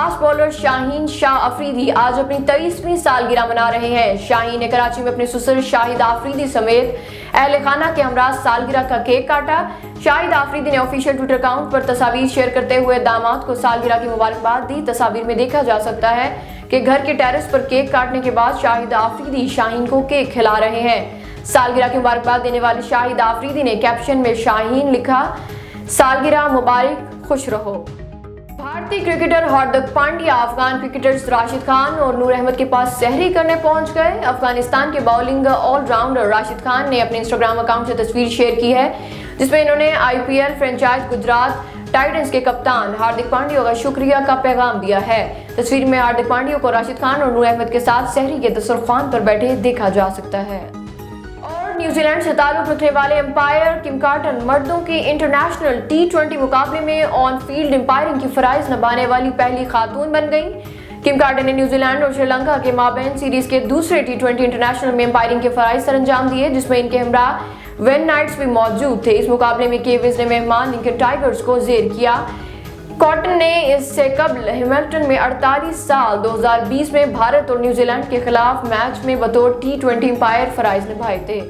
Fast bowler Shaheen Shah Afridi आज अपनी 23वीं सालगिरह मना रहे हैं। शाहीन ने कराची में अपने ससुर शाहिद आफरीदी समेत अहले खाना के हमरा सालगिरह का केक काटा। शाहिद आफरीदी ने ऑफिशियल ट्विटर अकाउंट पर तस्वीर शेयर करते हुए दामाद को सालगिरह की मुबारकबाद दी। तस्वीर में देखा जा सकता है कि घर के टेरेस पर केक काटने के बाद शाहिद आफरीदी शाहीन को केक खिला रहे हैं। सालगिरह की मुबारकबाद देने वाले शाहिद आफरीदी ने कैप्शन में शाहीन लिखा, सालगिरह मुबारक, खुश रहो। भारतीय क्रिकेटर हार्दिक पांड्या अफगान क्रिकेटर्स राशिद खान और नूर अहमद के पास सहरी करने पहुंच गए। अफगानिस्तान के बॉलिंग ऑलराउंडर राशिद खान ने अपने इंस्टाग्राम अकाउंट से तस्वीर शेयर की है, जिसमें इन्होंने IPL फ्रेंचाइज गुजरात टाइटंस के कप्तान हार्दिक पांड्या का शुक्रिया का पैगाम दिया है। तस्वीर में हार्दिक पांड्या को राशिद खान और नूर अहमद के साथ सहरी के दस्तरखान पर बैठे देखा जा सकता है। न्यूजीलैंड से ताल्लुक रखने वाले अंपायर किम कार्टर मर्दों के इंटरनेशनल T20 मुकाबले में ऑन फील्ड अंपायरिंग की फराइज निभाने वाली पहली खातून बन गईं। किम कार्टर ने न्यूजीलैंड और श्रीलंका के माबैन सीरीज के दूसरे T20 इंटरनेशनल में अंपायरिंग के फराइज सरअंजाम दिए, जिसमें इनके हमरा वेन नाइट्स भी मौजूद थे। इस मुकाबले में केविज ने मेहमान लिंकन टाइगर्स को जेर किया। कॉटन ने इससे कबल हैमिल्टन में 48 साल 2020 में भारत और न्यूजीलैंड के खिलाफ मैच में बतौर T20 अंपायर फराइज निभाए थे।